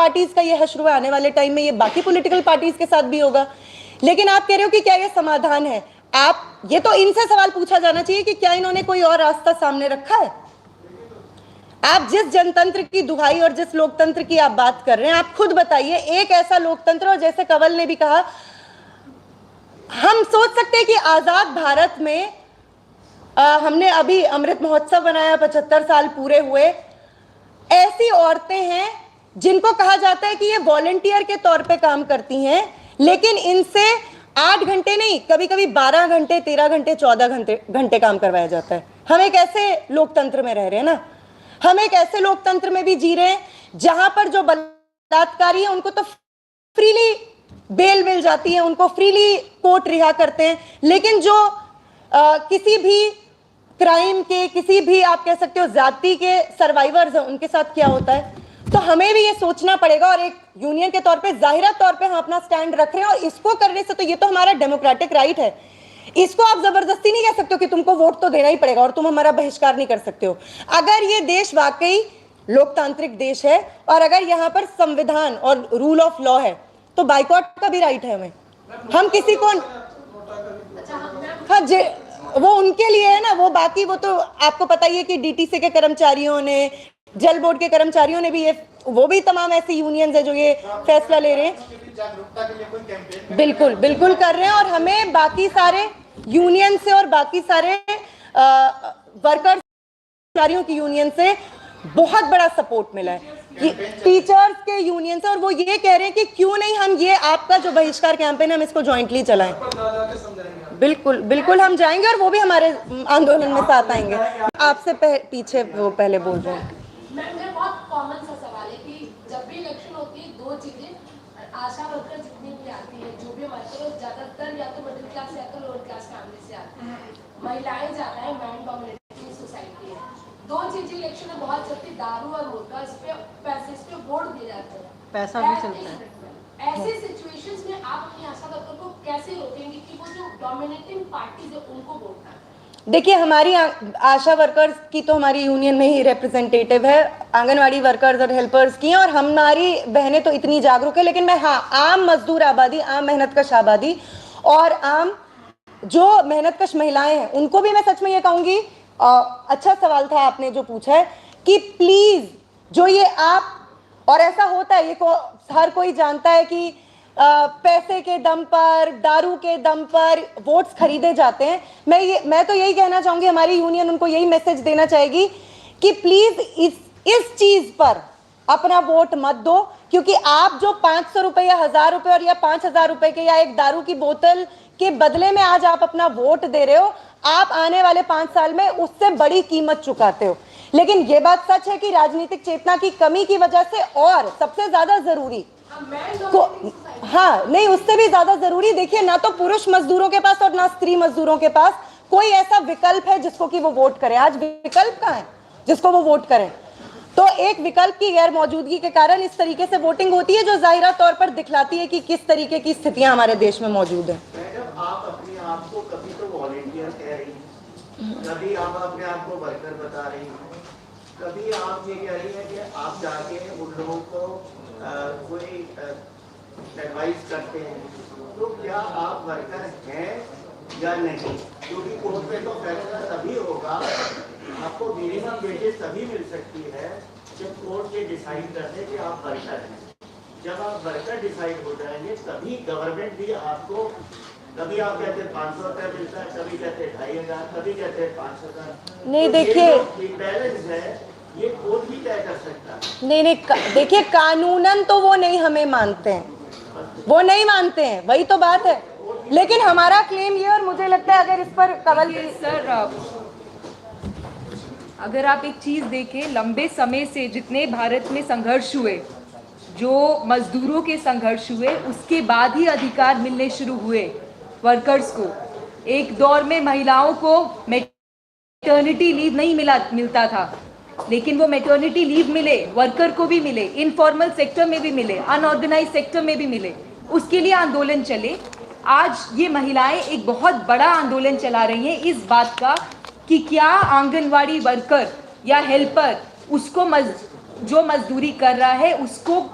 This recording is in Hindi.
पार्टीज का ये हश्र है, आने वाले टाइम में ये बाकी पॉलिटिकल पार्टीज के साथ भी होगा। लेकिन आप कह रहे हो कि क्या ये समाधान है? आप ये तो इनसे सवाल पूछा जाना चाहिए कि क्या इन्होंने कोई और रास्ता सामने रखा है? आप जिस जनतंत्र की दुहाई और जिस लोकतंत्र की आप बात कर रहे हैं, आप खुद बताइए एक ऐसा लोकतंत्र, और जैसे कंवल ने भी कहा, हम सोच सकते हैं कि आजाद भारत में हमने अभी अमृत महोत्सव बनाया, 75 साल पूरे हुए। ऐसी औरतें हैं जिनको कहा जाता है कि ये वॉलंटियर के तौर पे काम करती हैं, लेकिन इनसे 8 घंटे नहीं, कभी कभी 12 घंटे, 13 घंटे, 14 घंटे काम करवाया जाता है। हम एक ऐसे लोकतंत्र में रह रहे हैं ना, हम एक ऐसे लोकतंत्र में भी जी रहे हैं जहां पर जो बलात्कारी है उनको तो फ्रीली बेल मिल जाती है, उनको फ्रीली कोर्ट रिहा करते हैं, लेकिन जो किसी भी क्राइम के, किसी भी आप कह सकते हो जाति के सर्वाइवर्स हैं, उनके साथ क्या होता है। तो हमें भी ये सोचना पड़ेगा, और एक यूनियन के तौर पे जाहिरा तौर पे हम अपना स्टैंड रख रहे हैं, और इसको करने से तो ये तो हमारा डेमोक्रेटिक राइट है, इसको आप जबरदस्ती नहीं कह सकते हो कि तुमको वोट तो देना ही पड़ेगा और तुम हमारा बहिष्कार नहीं कर सकते हो। अगर ये देश वाकई लोकतांत्रिक देश है और अगर यहाँ पर संविधान और रूल ऑफ लॉ है तो बाइकॉट का भी राइट है हमें। हम किसी को हाँ वो उनके लिए है ना, वो बाकी वो तो आपको पता ही है कि डीटीसी के कर्मचारियों ने, जल बोर्ड के कर्मचारियों ने भी ये, वो भी तमाम ऐसी यूनियंस है जो ये फैसला ले रहे हैं। बिल्कुल बिल्कुल कर रहे हैं, और हमें बाकी सारे यूनियन से और बाकी सारे वर्कर्स कर्मचारियों की यूनियन से बहुत बड़ा सपोर्ट मिला है, टीचर्स के यूनियन से, और वो ये कह रहे हैं कि क्यों नहीं हम ये आपका जो बहिष्कार कैंपेन है हम इसको जॉइंटली चलाएं। बिल्कुल बिल्कुल हम जाएंगे, और वो भी हमारे आंदोलन में साथ आएंगे। आपसे पीछे वो पहले बोल रहे हैं। मैम बहुत कॉमन सा सवाल है कि जब भी इलेक्शन होती है दो चीजें, आशा वर्कर जितनी भी आती है, जो भी हमारे तो ज्यादातर या तो मिडिल क्लास या तो लोअर क्लास फैमिली से आती है, महिलाएं ज्यादा है, मैन डोमिनेटेड सोसाइटी है। दो चीजें इलेक्शन में बहुत चलती, दारू और वोट, इस पे पैसे, इस पे वोट दिए जाते हैं, पैसा भी चलता है। ऐसे सिचुएशंस में आप अपनी आशा वर्कर को कैसे रोकेंगे कि वो जो डोमिनेटिंग पार्टीज है उनको वोट ना करें? देखिए, हमारी आशा वर्कर्स की तो हमारी यूनियन में ही रिप्रेजेंटेटिव है, आंगनवाड़ी वर्कर्स और हेल्पर्स की, और हमारी बहनें तो इतनी जागरूक है। लेकिन मैं हाँ, आम मजदूर आबादी, आम मेहनतकश आबादी और आम जो मेहनतकश महिलाएं हैं उनको भी मैं सच में ये कहूँगी, अच्छा सवाल था आपने जो पूछा है, कि प्लीज जो ये आप, और ऐसा होता है, ये हर कोई जानता है कि पैसे के दम पर, दारू के दम पर वोट्स खरीदे जाते हैं। मैं तो यही कहना चाहूंगी, हमारी यूनियन उनको यही मैसेज देना चाहेगी कि प्लीज इस चीज पर अपना वोट मत दो, क्योंकि आप जो 500 रुपए या 1000 रुपए और या 5000 रुपए के या एक दारू की बोतल के बदले में आज आप अपना वोट दे रहे हो, आप आने वाले 5 साल में उससे बड़ी कीमत चुकाते हो। लेकिन ये बात सच है कि राजनीतिक चेतना की कमी की वजह से, और सबसे ज्यादा जरूरी हाँ नहीं, उससे भी ज्यादा जरूरी, देखिए ना तो पुरुष मजदूरों के पास और ना स्त्री मजदूरों के पास कोई ऐसा विकल्प है जिसको कि वो वोट करें। आज विकल्प कहाँ है जिसको वो वोट करें? तो एक विकल्प की गैर मौजूदगी के कारण इस तरीके से वोटिंग होती है, जो जाहिरा तौर पर दिखलाती है कि किस तरीके की स्थितियां हमारे देश में मौजूद है। आप अपने आप को कभी तो वॉलंटियर कह रही हैं, कभी आप अपने आप को वर्कर बता रही हैं, कभी आप ये कह रही हैं कि आप जाके उन लोगों को कोई एडवाइस करते हैं, तो क्या आप वर्कर हैं या नहीं? क्योंकि कोर्ट पे तो फैसला तभी होगा, आपको मिनिमम वेजेस तभी मिल सकती है जब कोर्ट ये डिसाइड करते कि आप वर्कर हैं। जब आप वर्कर डिसाइड हो जाएंगे तभी गवर्नमेंट भी आपको, कभी आप कहते हैं 500 रुपये मिलता है, कभी कहते हैं 2500, कभी कहते हैं 5000। नहीं देखिए, बैलेंस है, ये कोर्ट भी तय कर सकता है। नहीं देखिए, कानूनन तो वो नहीं हमें मानते हैं, वो नहीं मानते हैं, वही तो बात है। लेकिन हमारा क्लेम ये, और मुझे लगता है अगर इस पर कंवल सर, अगर आप एक चीज देखें, लंबे समय से जितने भारत में संघर्ष हुए, जो मजदूरों के संघर्ष हुए, उसके बाद ही अधिकार मिलने शुरू हुए वर्कर्स को। एक दौर में महिलाओं को मैटरनिटी लीव नहीं मिलता था, लेकिन वो मैटरनिटी लीव मिले, वर्कर को भी मिले, इनफॉर्मल सेक्टर में भी मिले, अनऑर्गेनाइज सेक्टर में भी मिले, उसके लिए आंदोलन चले। आज ये महिलाएं एक बहुत बड़ा आंदोलन चला रही हैं इस बात का कि क्या आंगनवाड़ी वर्कर या हेल्पर उसको जो मजदूरी कर रहा है उसको